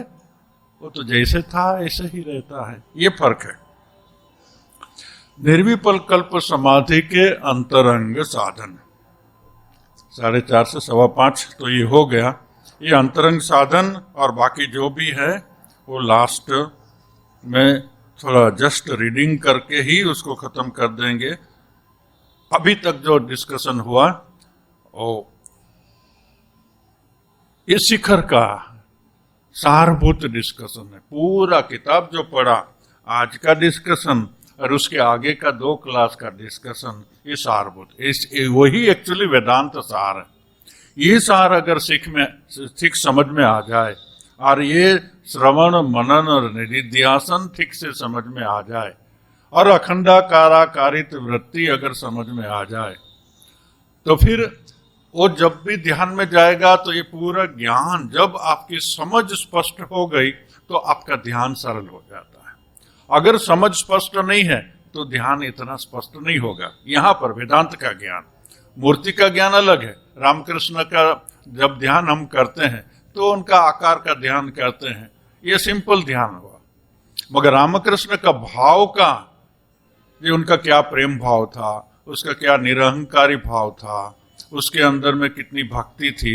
वो तो जैसे था ऐसे ही रहता है। ये फर्क है। निर्विकल्प समाधि के अंतरंग साधन 4:30 से 5:15 तो ये हो गया। ये अंतरंग साधन और बाकी जो भी है वो लास्ट में थोड़ा जस्ट रीडिंग करके ही उसको खत्म कर देंगे। अभी तक जो डिस्कशन हुआ ये शिखर का सारभूत डिस्कशन है। पूरा किताब जो पढ़ा, आज का डिस्कशन और उसके आगे का 2 क्लास का डिस्कशन, ये सारभूत, वही एक्चुअली वेदांत सार है। ये सार अगर ठीक समझ में आ जाए और ये श्रवण मनन और निधिध्यासन ठीक से समझ में आ जाए और अखंडाकारित वृत्ति अगर समझ में आ जाए तो फिर वो जब भी ध्यान में जाएगा तो ये पूरा ज्ञान, जब आपकी समझ स्पष्ट हो गई तो आपका ध्यान सरल हो जाता है। अगर समझ स्पष्ट नहीं है तो ध्यान इतना स्पष्ट नहीं होगा। यहाँ पर वेदांत का ज्ञान, मूर्ति का ज्ञान अलग है। रामकृष्ण का जब ध्यान हम करते हैं तो उनका आकार का ध्यान करते हैं, ये सिंपल ध्यान हुआ। मगर रामकृष्ण का भाव का, ये उनका क्या प्रेम भाव था, उसका क्या निरहंकारी भाव था, उसके अंदर में कितनी भक्ति थी,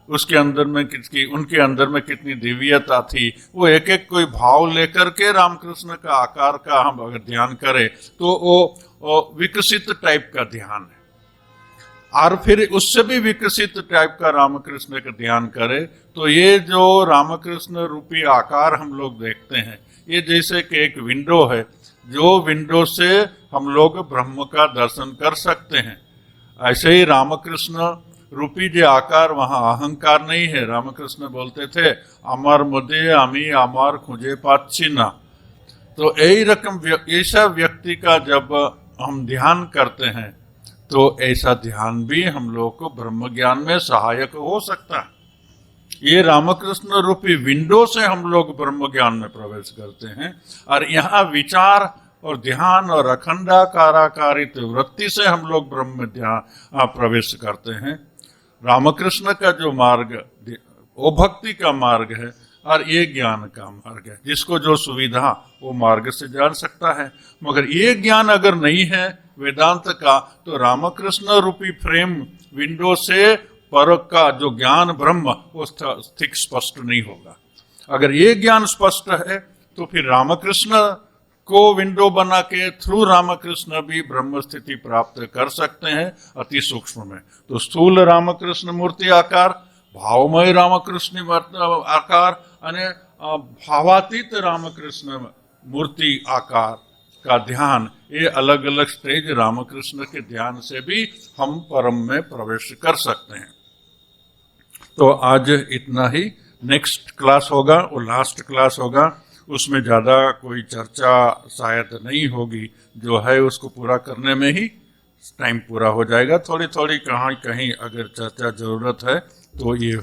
उसके अंदर में उनके अंदर में कितनी दिव्यता थी, वो एक एक कोई भाव लेकर के रामकृष्ण का आकार का हम अगर ध्यान करें तो वो विकसित टाइप का ध्यान है। और फिर उससे भी विकसित टाइप का रामकृष्ण का ध्यान करें तो ये जो रामकृष्ण रूपी आकार हम लोग देखते हैं, ये जैसे कि एक विंडो है, जो विंडो से हम लोग ब्रह्म का दर्शन कर सकते हैं। ऐसे ही रामकृष्ण रूपी जो आकार, वहाँ अहंकार नहीं है। रामकृष्ण बोलते थे अमर मुदे अमी अमर खुजे पाच्छी ना। तो यही रकम ऐसा व्यक्ति का जब हम ध्यान करते हैं तो ऐसा ध्यान भी हम लोग को ब्रह्म ज्ञान में सहायक हो सकता है। ये रामकृष्ण रूपी विंडो से हम लोग ब्रह्म ज्ञान में प्रवेश करते हैं और यहाँ विचार और ध्यान और अखंडाकारित वृत्ति से हम लोग ब्रह्म ध्यान प्रवेश करते हैं। रामकृष्ण का जो मार्ग वो भक्ति का मार्ग है और ये ज्ञान का मार्ग है। जिसको जो सुविधा वो मार्ग से जान सकता है। मगर ये ज्ञान अगर नहीं है वेदांत का तो रामकृष्ण रूपी फ्रेम विंडो से पर का जो ज्ञान ब्रह्म वो ठीक स्पष्ट नहीं होगा। अगर ये ज्ञान स्पष्ट है तो फिर रामकृष्ण को विंडो बना के थ्रू रामकृष्ण भी ब्रह्म स्थिति प्राप्त कर सकते हैं अति सूक्ष्म में। तो स्थूल रामकृष्ण मूर्ति आकार, भावमय रामकृष्ण आकार અને भावातीत रामकृष्ण मूर्ति आकार का ध्यान, ये अलग अलग स्टेज रामकृष्ण के ध्यान से भी हम परम में प्रवेश कर सकते हैं। तो आज इतना ही। नेक्स्ट क्लास होगा, वो लास्ट क्लास होगा, उसमें ज़्यादा कोई चर्चा शायद नहीं होगी, जो है उसको पूरा करने में ही टाइम पूरा हो जाएगा। थोड़ी थोड़ी कहीं कहीं अगर चर्चा ज़रूरत है तो ये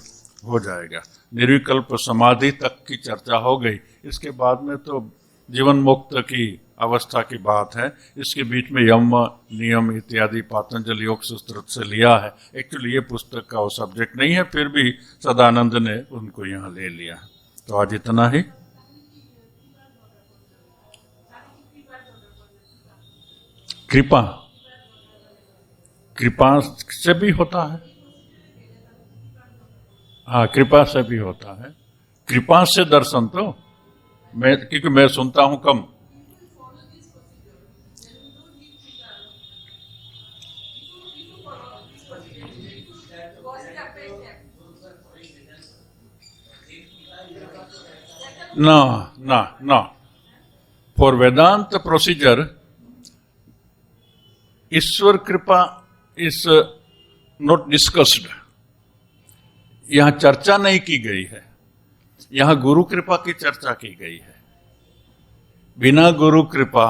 हो जाएगा। निर्विकल्प समाधि तक की चर्चा हो गई, इसके बाद में तो जीवन मुक्त की अवस्था की बात है। इसके बीच में यम नियम इत्यादि पातंजलि योग सूत्र से लिया है। एक्चुअली ये पुस्तक का वो सब्जेक्ट नहीं है, फिर भी सदानंद ने उनको यहाँ ले लिया। तो आज इतना ही। कृपा, कृपा से भी होता है, हाँ कृपा से भी होता है। कृपा से दर्शन तो मैं, क्योंकि मैं सुनता हूं कम। ना फॉर वेदांत प्रोसीजर ईश्वर कृपा इज नॉट डिस्कस्ड। यहां चर्चा नहीं की गई है, यहां गुरु कृपा की चर्चा की गई है। बिना गुरु कृपा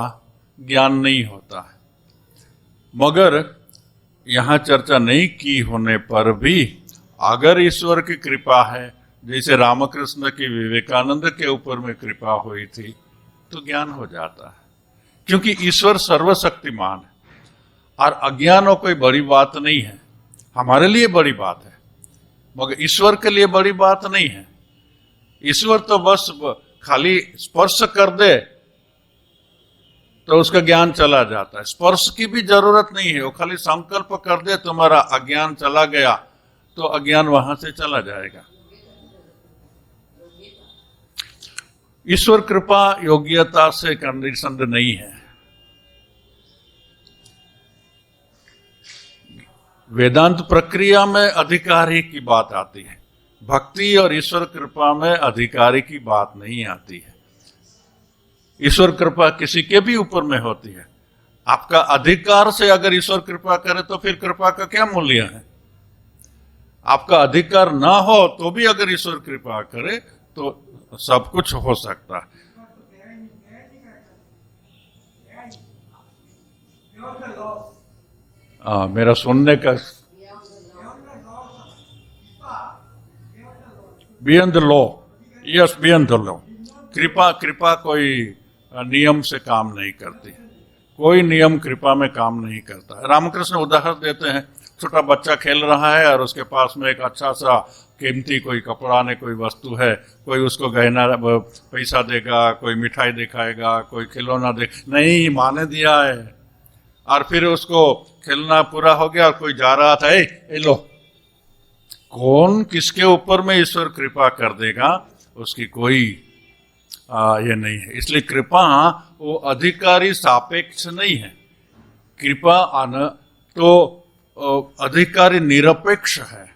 ज्ञान नहीं होता है। मगर यहां चर्चा नहीं की होने पर भी अगर ईश्वर की कृपा है, जैसे रामकृष्ण की विवेकानंद के ऊपर में कृपा हुई थी, तो ज्ञान हो जाता है। क्योंकि ईश्वर सर्वशक्तिमान है और अज्ञान हो कोई बड़ी बात नहीं है। हमारे लिए बड़ी बात है, मगर ईश्वर के लिए बड़ी बात नहीं है। ईश्वर तो बस खाली स्पर्श कर दे तो उसका ज्ञान चला जाता है। स्पर्श की भी जरूरत नहीं है, वो खाली संकल्प कर दे, तुम्हारा अज्ञान चला गया तो अज्ञान वहां से चला जाएगा। ईश्वर कृपा योग्यता से कंडीशन नहीं है। वेदांत प्रक्रिया में अधिकारी की बात आती है, भक्ति और ईश्वर कृपा में अधिकारी की बात नहीं आती है। ईश्वर कृपा किसी के भी ऊपर में होती है। आपका अधिकार से अगर ईश्वर कृपा करे तो फिर कृपा का क्या मूल्य है? आपका अधिकार ना हो तो भी अगर ईश्वर कृपा करे तो सब कुछ हो सकता है। मेरा सुनने का beyond the law, yes beyond the law. कृपा कोई नियम से काम नहीं करती, कोई नियम कृपा में काम नहीं करता। रामकृष्ण उदाहरण देते हैं, छोटा बच्चा खेल रहा है और उसके पास में एक अच्छा सा कीमती कोई कपड़ा ने कोई वस्तु है, कोई उसको गहना पैसा देगा, कोई मिठाई दिखाएगा, कोई खिलौना दे, नहीं माँ ने दिया है। और फिर उसको खेलना पूरा हो गया और कोई जा रहा था, ए लो। कौन किसके ऊपर में ईश्वर कृपा कर देगा उसकी कोई ये नहीं है। इसलिए कृपा वो अधिकारी सापेक्ष नहीं है। कृपा आना तो अधिकारी निरपेक्ष है।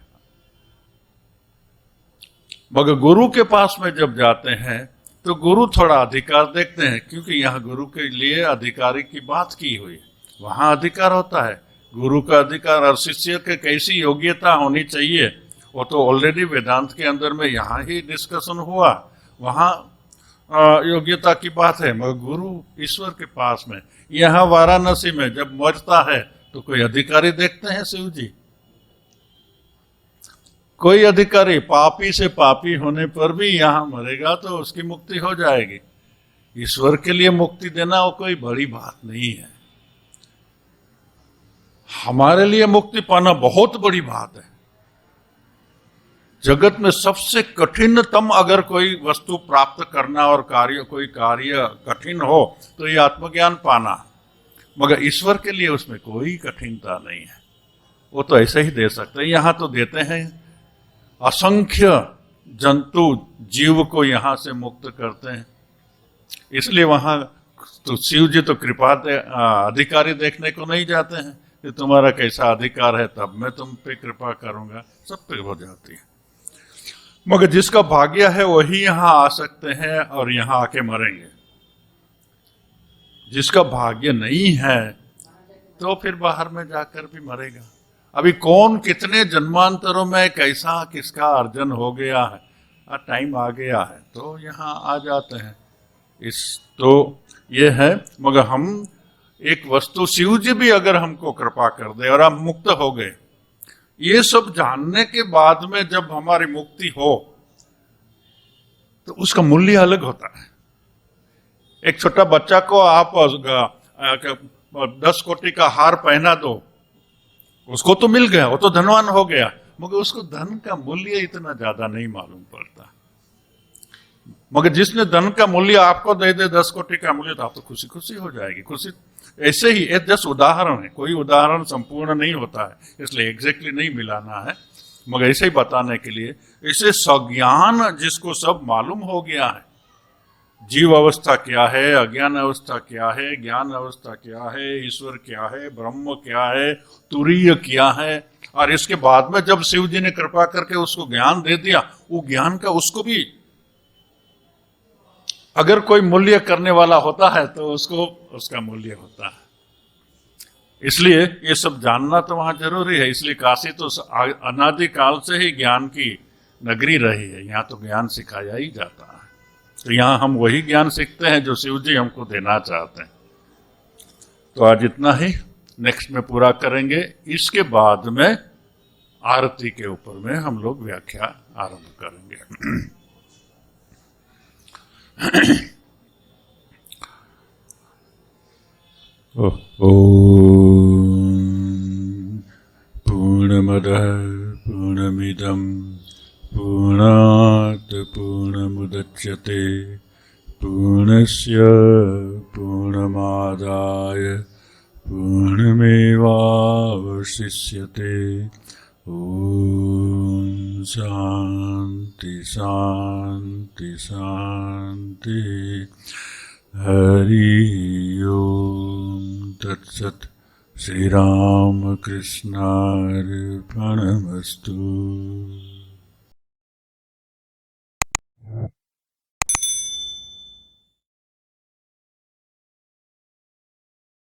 मगर गुरु के पास में जब जाते हैं तो गुरु थोड़ा अधिकार देखते हैं, क्योंकि यहाँ गुरु के लिए अधिकारी की बात की हुई है। वहां अधिकार होता है, गुरु का अधिकार। और शिष्य के कैसी योग्यता होनी चाहिए वो तो ऑलरेडी वेदांत के अंदर में यहाँ ही डिस्कशन हुआ, वहां योग्यता की बात है। मगर गुरु ईश्वर के पास में, यहाँ वाराणसी में जब मरता है तो कोई अधिकारी देखते हैं शिव जी? कोई अधिकारी पापी से पापी होने पर भी यहाँ मरेगा तो उसकी मुक्ति हो जाएगी। ईश्वर के लिए मुक्ति देना वो कोई बड़ी बात नहीं है। हमारे लिए मुक्ति पाना बहुत बड़ी बात है। जगत में सबसे कठिनतम अगर कोई वस्तु प्राप्त करना और कोई कार्य कठिन हो तो ये आत्मज्ञान पाना। मगर ईश्वर के लिए उसमें कोई कठिनता नहीं है, वो तो ऐसे ही दे सकते हैं। यहाँ तो देते हैं, असंख्य जंतु जीव को यहाँ से मुक्त करते हैं। इसलिए वहां तो शिव जी तो कृपा अधिकारी देखने को नहीं जाते हैं कि तुम्हारा कैसा अधिकार है तब मैं तुम पे कृपा करूंगा, सब पे हो जाती है। मगर जिसका भाग्य है वही यहाँ आ सकते हैं और यहाँ आके मरेंगे। जिसका भाग्य नहीं है तो फिर बाहर में जाकर भी मरेगा। अभी कौन कितने जन्मांतरों में कैसा किसका अर्जन हो गया है टाइम आ गया है, तो यहाँ आ जाते हैं। इस तो ये है, मगर हम एक वस्तु, शिव जी भी अगर हमको कृपा कर दे और हम मुक्त हो गए, ये सब जानने के बाद में जब हमारी मुक्ति हो तो उसका मूल्य अलग होता है। एक छोटा बच्चा को आप 10 कोटि का हार पहना दो, उसको तो मिल गया, वो तो धनवान हो गया, मगर उसको धन का मूल्य इतना ज्यादा नहीं मालूम पड़ता। मगर जिसने धन का मूल्य आपको दे दे, 10 कोटि का मूल्य, तो आप तो खुशी खुशी हो जाएगी। खुशी ऐसे ही, एक जस्ट उदाहरण है, कोई उदाहरण संपूर्ण नहीं होता है, इसलिए एग्जैक्टली नहीं मिलाना है, मगर ऐसे ही बताने के लिए। इसे सज्ञान जिसको सब मालूम हो गया है, जीव अवस्था क्या है, अज्ञान अवस्था क्या है, ज्ञान अवस्था क्या है, ईश्वर क्या है, ब्रह्म क्या है, तुरीय क्या है, और इसके बाद में जब शिव जी ने कृपा करके उसको ज्ञान दे दिया, वो ज्ञान का उसको भी अगर कोई मूल्य करने वाला होता है तो उसको उसका मूल्य होता है। इसलिए ये सब जानना तो वहां जरूरी है। इसलिए काशी तो अनादिकाल से ही ज्ञान की नगरी रही है, यहाँ तो ज्ञान सिखाया ही जाता है। तो यहाँ हम वही ज्ञान सीखते हैं जो शिव जी हमको देना चाहते हैं। तो आज इतना ही, नेक्स्ट में पूरा करेंगे। इसके बाद में आरती के ऊपर में हम लोग व्याख्या आरंभ करेंगे। पूर्णमदः पूर्णमिदं पूर्णात् पूर्णमुदच्यते पूर्णस्य पूर्णमादाय पूर्णमेवावशिष्यते। ॐ शान्ति शान्ति शान्ति। हरि ओम तत्सत्। श्री राम कृष्णार्पणमस्तु।